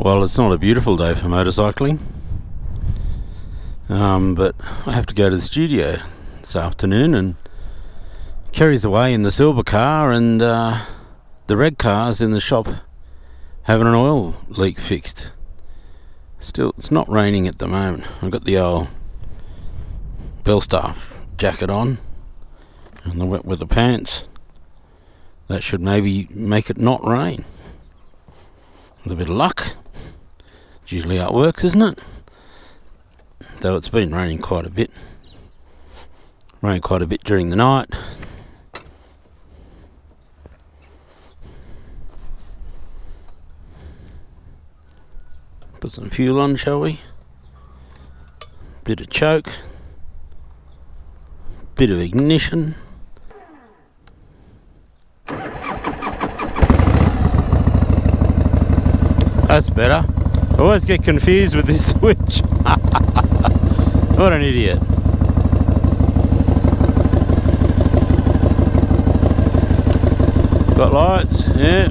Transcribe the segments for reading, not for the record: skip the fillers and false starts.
Well, it's not a beautiful day for motorcycling, but I have to go to the studio this afternoon, and Kerry's away in the silver car, and the red car's in the shop having an oil leak fixed. Still, it's not raining at the moment. I've got the old Bellstaff jacket on and the wet weather pants. That should maybe make it not rain. With a bit of luck. It's usually how it works, isn't it? Though it's been raining quite a bit. Rained quite a bit during the night. Put some fuel on, shall we? Bit of choke. Bit of ignition. That's better. I always get confused with this switch. What an idiot. Got lights, yeah.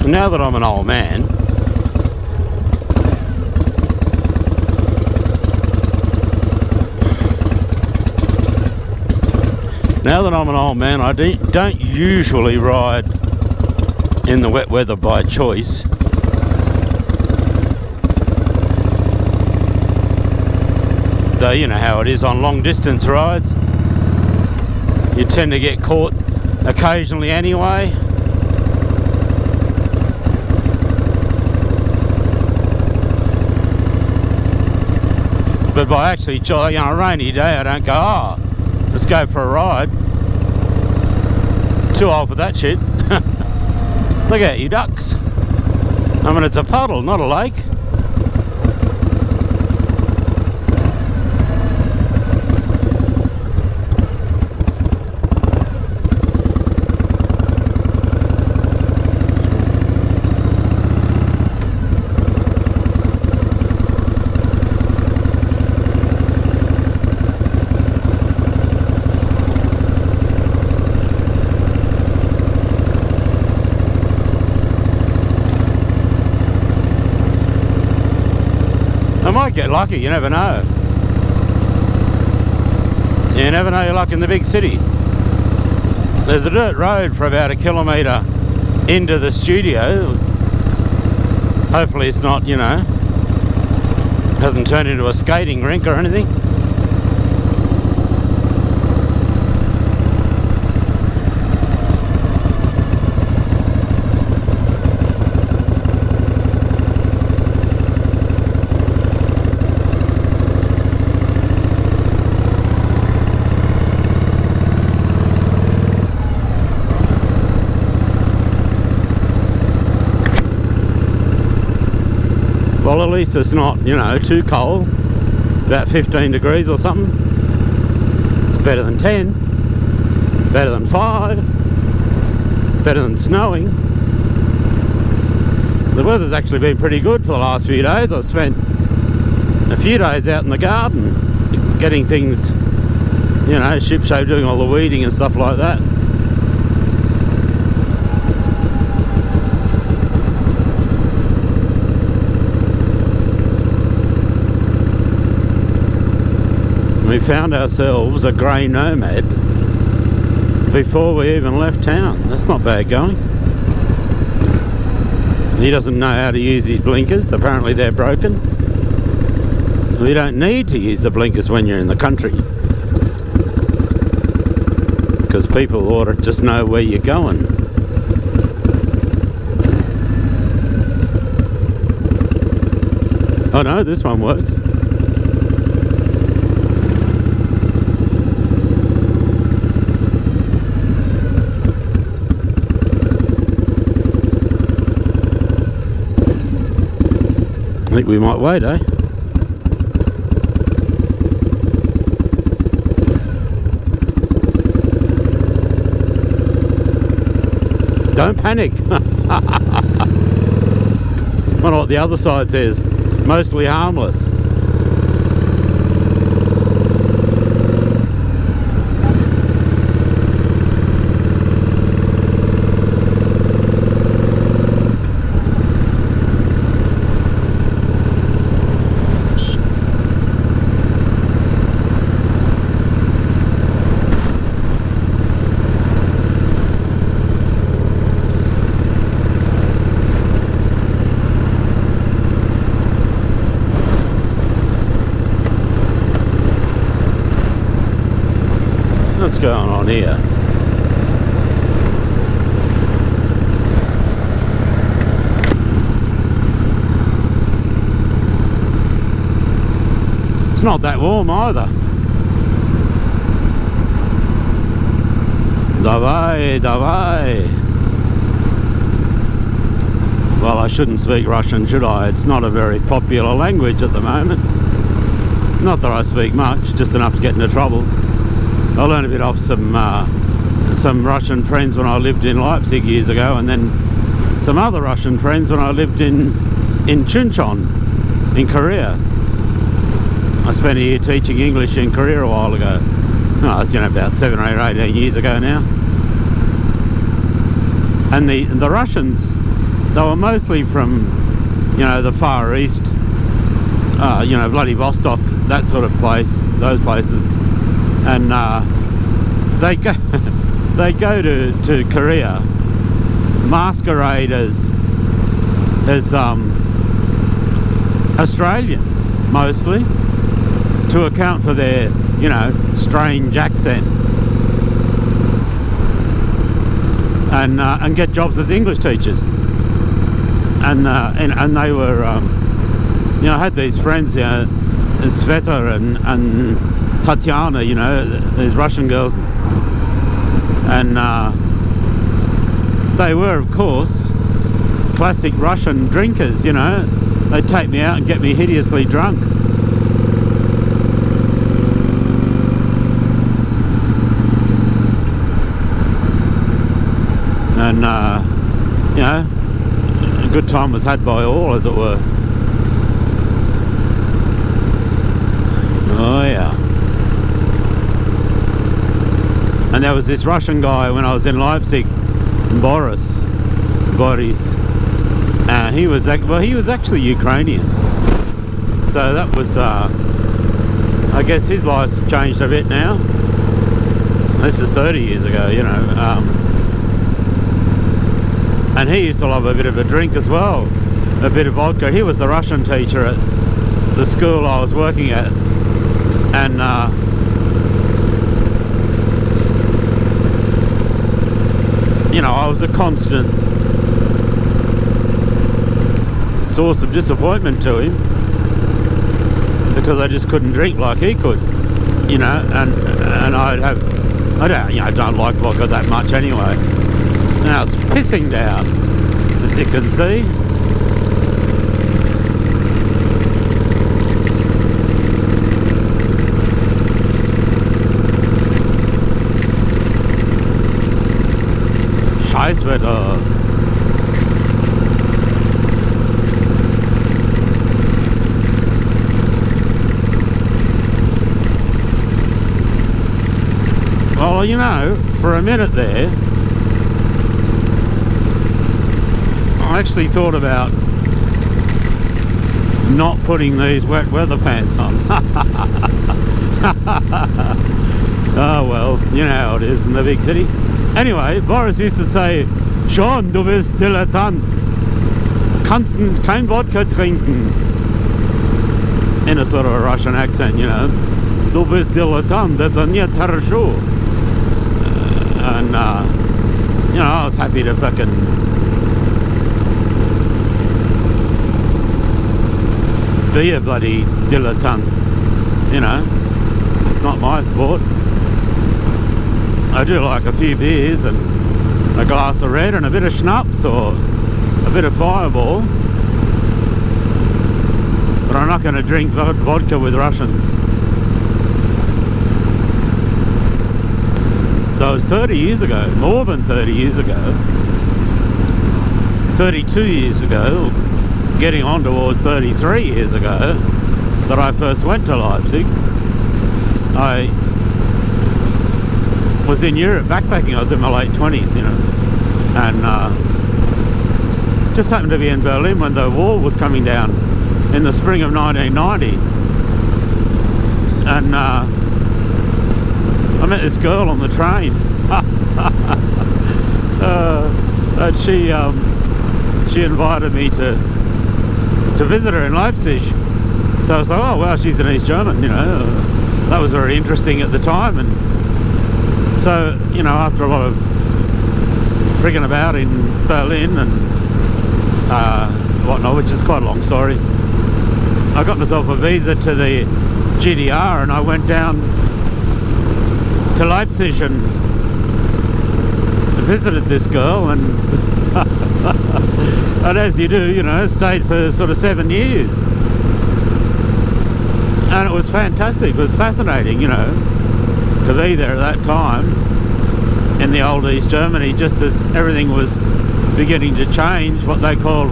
Now that I'm an old man, I don't usually ride in the wet weather by choice. Though you know how it is on long distance rides. You tend to get caught occasionally anyway. But by actually, a rainy day, I don't go, let's go for a ride. Too old for that shit. Look at you ducks. I mean, it's a puddle, not a lake. I might get lucky, you never know. You never know your luck in the big city. There's a dirt road for about 1 kilometre into the studio. Hopefully it's not, hasn't turned into a skating rink or anything. Well, at least it's not, too cold. About 15 degrees or something. It's better than 10. Better than 5. Better than snowing. The weather's actually been pretty good for the last few days. I've spent a few days out in the garden getting things, shipshape, doing all the weeding and stuff like that. We found ourselves a grey nomad before we even left town. That's not bad going. He doesn't know how to use his blinkers. Apparently they're broken. We don't need to use the blinkers when you're in the country, because people ought to just know where you're going. Oh no, this one works. think we might wait, eh? Don't panic. I wonder what the other side says. Mostly harmless. What's going on here? It's not that warm either. Davai, davai. Well, I shouldn't speak Russian, should I? It's not a very popular language at the moment. Not that I speak much, just enough to get into trouble. I learned a bit off some Russian friends when I lived in Leipzig years ago, and then some other Russian friends when I lived in Chuncheon in Korea. I spent a year teaching English in Korea a while ago. Oh, it's about 7 or 18 years ago now. And the Russians, they were mostly from the Far East, Vladivostok, that sort of place, those places. And they go to Korea, masquerade as Australians mostly, to account for their strange accent, and get jobs as English teachers. And they were I had these friends, Sveta and Tatiana, these Russian girls, and they were, of course, classic Russian drinkers. They'd take me out and get me hideously drunk. And a good time was had by all, as it were. Oh yeah. And there was this Russian guy when I was in Leipzig, Boris. He was actually Ukrainian. So that was, I guess his life's changed a bit now. This is 30 years ago, and he used to love a bit of a drink as well, a bit of vodka. He was the Russian teacher at the school I was working at, and I was a constant source of disappointment to him because I just couldn't drink like he could, and I don't like vodka that much anyway. Now it's pissing down, as you can see. Scheißwetter. Well, for a minute there, I actually thought about not putting these wet weather pants on. Oh well, you know how it is in the big city. Anyway, Boris used to say, "Schon, du bist Dilettant. Kannst kein Wodka trinken." In a sort of a Russian accent, "Du bist Dilettant, das ist nicht хорошо." And I was happy to fucking be a bloody dilettante. It's not my sport. I do like a few beers and a glass of red and a bit of schnapps or a bit of Fireball. but I'm not going to drink vodka with Russians. So it was 30 years ago, more than 30 years ago, 32 years ago, getting on towards 33 years ago, that I first went to Leipzig. I was in Europe backpacking. I was in my late 20s, you know, and just happened to be in Berlin when the wall was coming down in the spring of 1990, and I met this girl on the train, and she invited me to visit her in Leipzig. So I was like, oh well, she's an East German, you know. That was very interesting at the time. And so, you know, after a lot of frigging about in Berlin and whatnot, which is quite a long story, I got myself a visa to the GDR, and I went down to Leipzig and visited this girl, and and as you do, you know, stayed for sort of 7 years, and it was fantastic. It was fascinating, you know, to be there at that time in the old East Germany, just as everything was beginning to change, what they call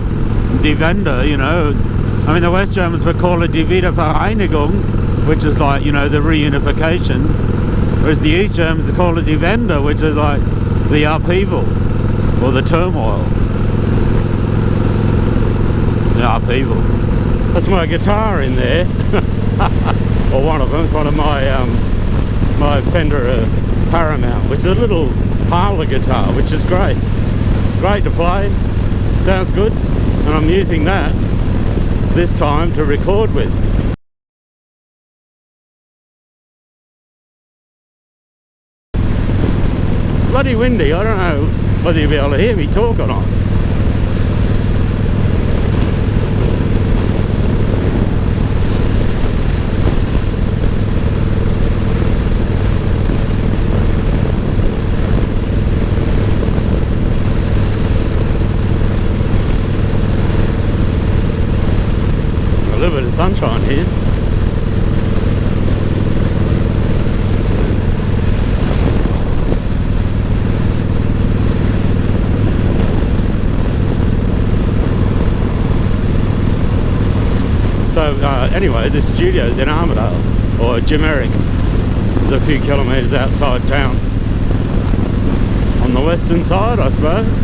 Die Wende, you know. I mean, the West Germans would call it Die Wiedervereinigung, which is like, you know, the reunification, whereas the East Germans call it Die Wende, which is like the upheaval or the turmoil. The upheaval. That's my guitar in there, or one of them. It's one of my my Fender Paramount, which is a little Harley guitar, which is great to play, sounds good, and I'm using that this time to record with. It's bloody windy. I don't know whether you'll be able to hear me talk or not. A little bit of sunshine here. So anyway, the studio's in Armidale, or Dumaresque. It's a few kilometres outside town. On the western side, I suppose.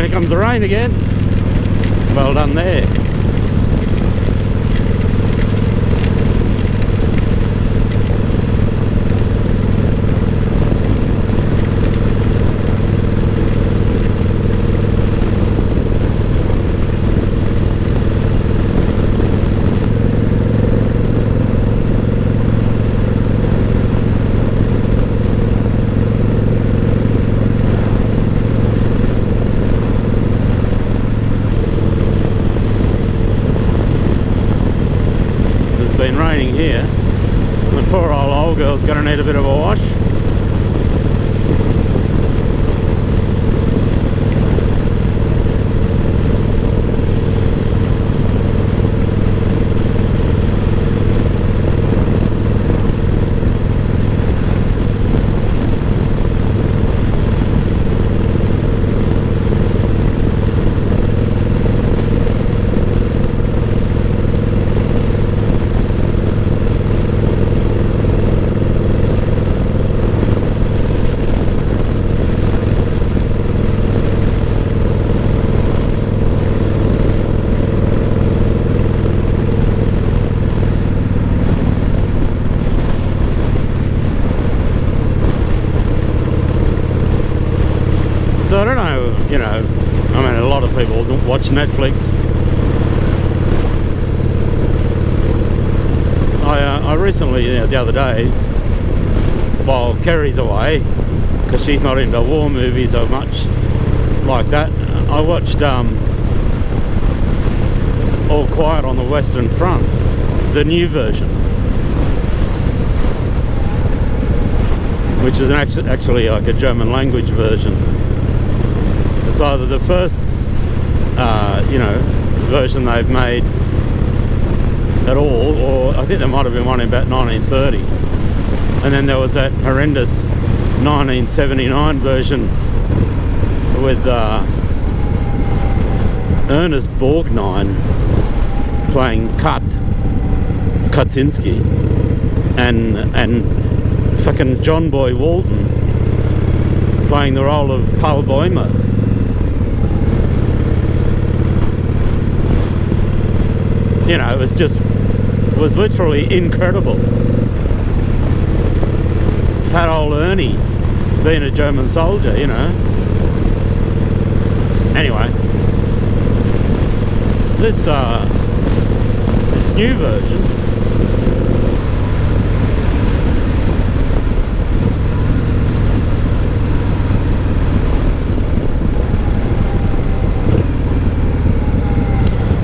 Here comes the rain again. Well done there. Raining here. The poor old girl's gonna need a bit of a wash. So I don't know, you know, I mean, a lot of people don't watch Netflix. I recently, the other day, while Kerry's away, because she's not into war movies or much like that, I watched All Quiet on the Western Front, the new version, which is actually like a German language version. It's either the first, you know, version they've made at all, or I think there might have been one in about 1930, and then there was that horrendous 1979 version with Ernest Borgnine playing Kaczynski and fucking John Boy Walton playing the role of Paul Bäumer. You know, it was literally incredible. Fat old Ernie being a German soldier, you know. Anyway, this new version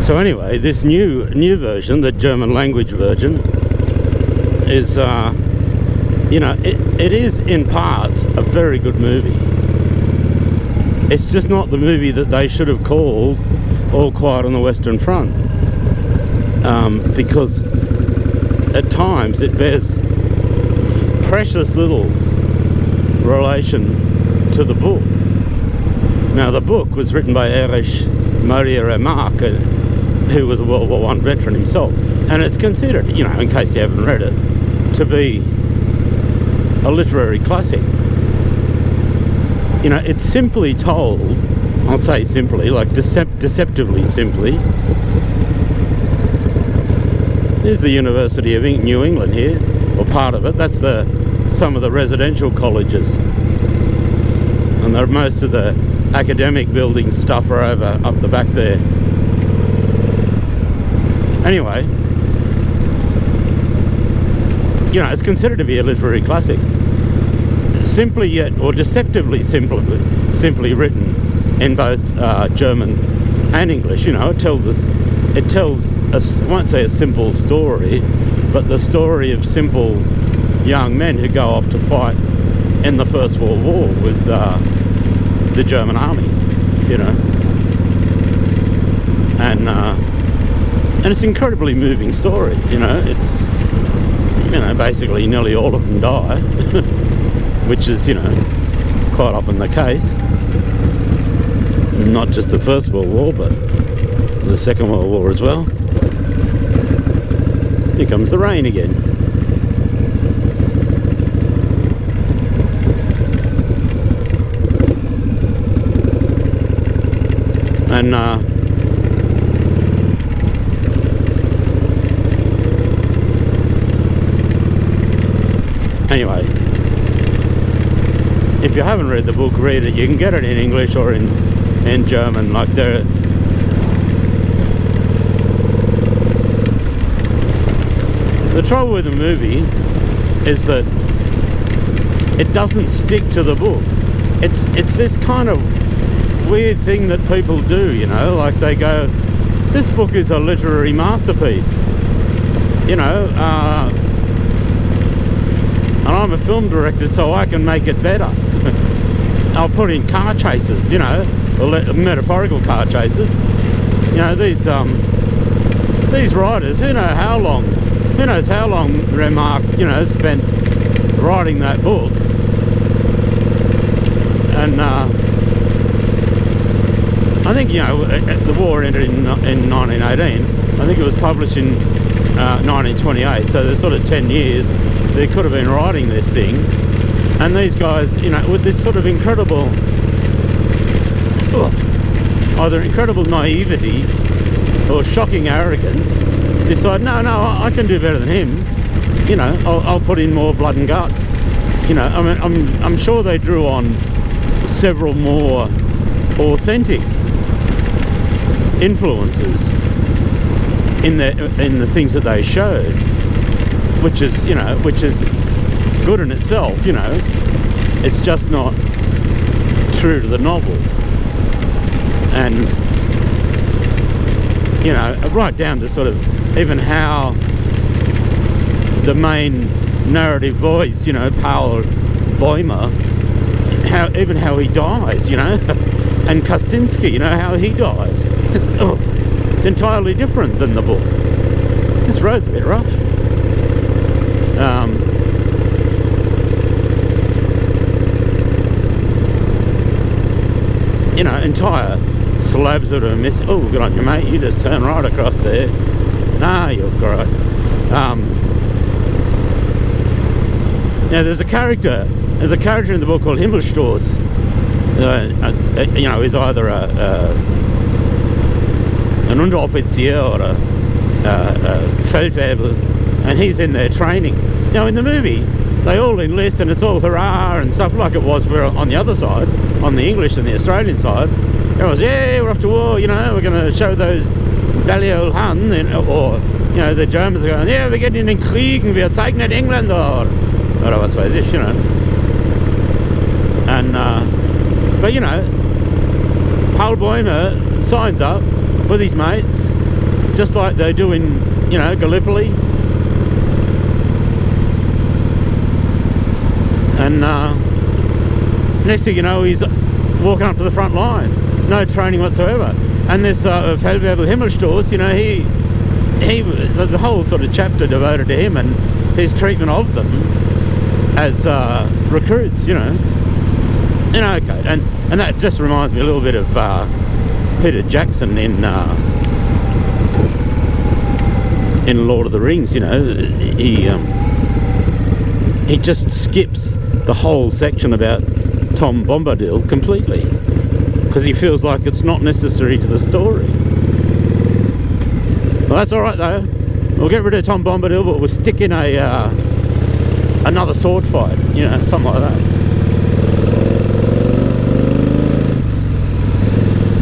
so anyway, this new version, the German language version, is you know, it is in parts a very good movie. It's just not the movie that they should have called All Quiet on the Western Front, because at times it bears precious little relation to the book. Now, the book was written by Erich Maria Remarque, who was a World War I veteran himself, and it's considered, you know, in case you haven't read it, to be a literary classic. You know, it's simply told, I'll say simply, like deceptively simply. There's the University of New England here, or part of it. That's some of the residential colleges, and most of the academic buildings stuff are over up the back there. Anyway, you know, it's considered to be a literary classic. Simply yet, or deceptively simply written in both German and English. You know, it tells I won't say a simple story, but the story of simple young men who go off to fight in the First World War with the German army, you know. And it's an incredibly moving story, you know. It's, you know, basically nearly all of them die, which is, you know, quite often the case. Not just the First World War, but the Second World War as well. Here comes the rain again. And anyway, if you haven't read the book, read it. You can get it in English or in German. Like the trouble with the movie is that it doesn't stick to the book. It's this kind of weird thing that people do, you know, like they go, this book is a literary masterpiece, you know, and I'm a film director, so I can make it better. I'll put in car chases, you know, metaphorical car chases. You know, these writers, who knows how long Remarque, you know, spent writing that book. And I think, you know, the war ended in 1918. I think it was published in 1928, so there's sort of 10 years they could have been writing this thing. And these guys, you know, with this sort of incredible, either incredible naivety or shocking arrogance, decide, no, I can do better than him. You know, I'll put in more blood and guts. You know, I mean, I'm sure they drew on several more authentic influences in the things that they showed, which is good in itself. It's just not true to the novel, and right down to sort of even how the main narrative voice, Paul Boimer, how he dies, and Kaczynski, how he dies. It's entirely different than the book. This road's a bit rough. Entire slabs that are missing. Oh, good on you, mate. You just turn right across there. Nah, you're great. Now, there's a character in the book called Himmelstoß. He's either an Unteroffizier or a Feldwebel, and he's in there training. Now, in the movie, they all enlist and it's all hurrah and stuff like it was on the other side, on the English and the Australian side. It was, yeah, we're off to war, we're going to show those Balliol Han, or, the Germans are going, yeah, wir gehen in den Kriegen, wir zeigen den Engländer, oder was weiß ich, And, but, Paul Boimer signs up with his mates, just like they do in, Gallipoli. And next thing you know, he's walking up to the front line. No training whatsoever. And this Feldwebel Himmelstoß, the whole sort of chapter devoted to him and his treatment of them as recruits, okay. And that just reminds me a little bit of Peter Jackson in Lord of the Rings. He just skips the whole section about Tom Bombadil completely because he feels like it's not necessary to the story. Well, that's all right though. We'll get rid of Tom Bombadil, but we'll stick in another sword fight, something like that.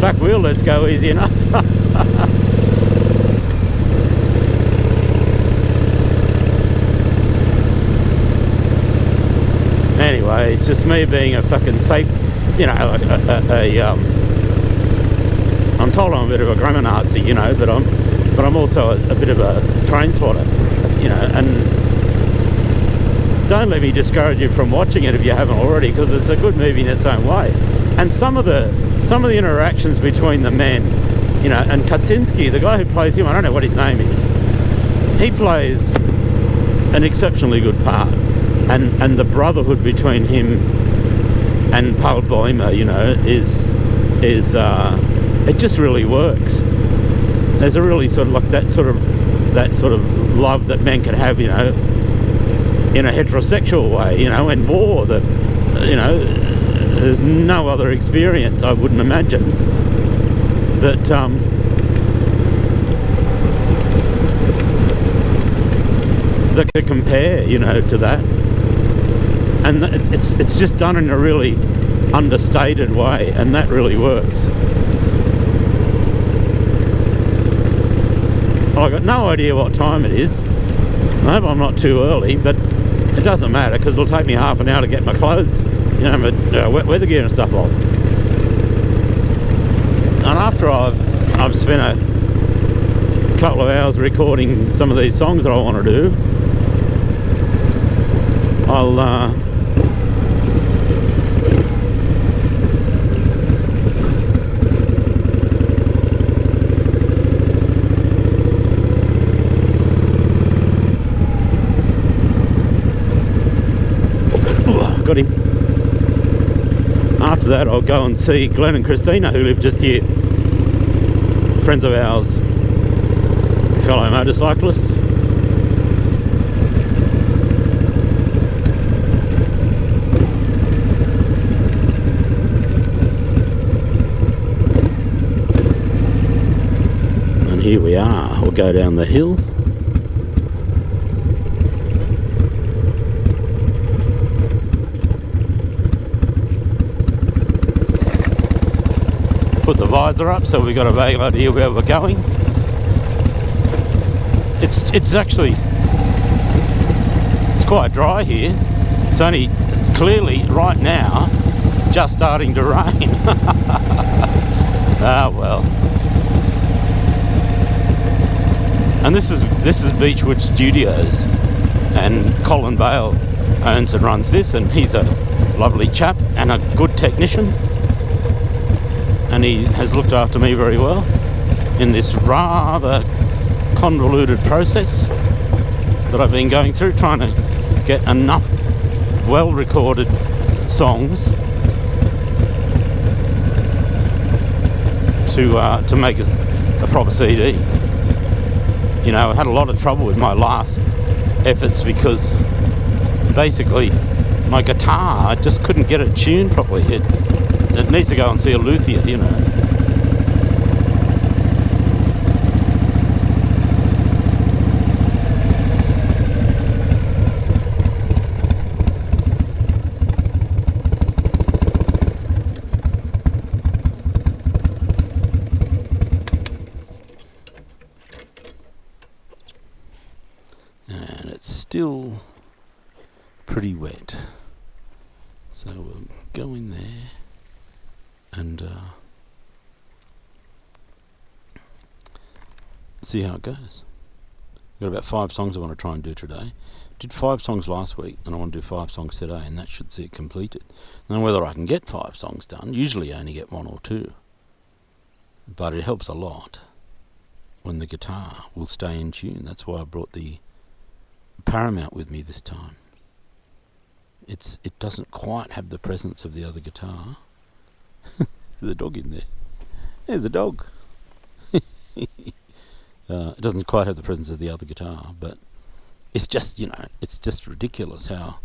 Back wheel, let's go easy enough. Anyway, it's just me being a fucking safe, I'm told I'm a bit of a grammar Nazi, but I'm also a bit of a train spotter, and don't let me discourage you from watching it if you haven't already, because it's a good movie in its own way. And some of the interactions between the men, and Kaczynski, the guy who plays him, I don't know what his name is, he plays an exceptionally good part. And the brotherhood between him and Paul Boimer, is it just really works. There's a really sort of like that sort of love that men can have, in a heterosexual way, in war that, there's no other experience, I wouldn't imagine, that that could compare, to that. And it's just done in a really understated way, and that really works. Well, I've got no idea what time it is. I hope I'm not too early, but it doesn't matter because it'll take me half an hour to get my clothes, my weather gear and stuff on. And after I've spent a couple of hours recording some of these songs that I want to do, I'll got him. After that, I'll go and see Glenn and Christina, who live just here. Friends of ours, fellow motorcyclists. And here we are. We'll go down the hill. put the visor up so we've got a vague idea where we're going. It's actually, it's quite dry here. It's only clearly right now just starting to rain. Ah well. And this is Beechwood Studios, and Colin Bale owns and runs this, and he's a lovely chap and a good technician, and he has looked after me very well in this rather convoluted process that I've been going through, trying to get enough well recorded songs to make a proper CD. You know, I had a lot of trouble with my last efforts because basically my guitar, I just couldn't get it tuned properly. It needs to go and see a luthier, you know. And it's still pretty wet, so we'll go in there and see how it goes. I've got about 5 songs I want to try and do today. Did 5 songs last week, and I want to do 5 songs today, and that should see it completed. Now whether I can get 5 songs done, usually I only get 1 or 2, but it helps a lot when the guitar will stay in tune. That's why I brought the Paramount with me this time. It doesn't quite have the presence of the other guitar. There's a dog in there. There's a dog. It doesn't quite have the presence of the other guitar, but it's just, you know, it's just ridiculous how,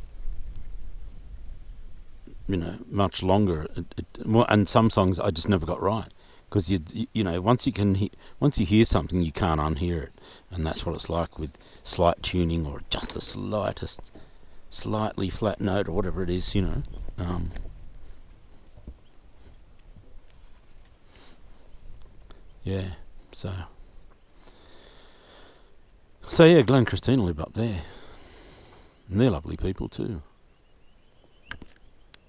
you know, much longer and some songs I just never got right, because you know, once you hear something, you can't unhear it, and that's what it's like with slight tuning or just the slightest slightly flat note or whatever it is, you know. Yeah, so yeah, Glenn and Christina live up there, and they're lovely people too.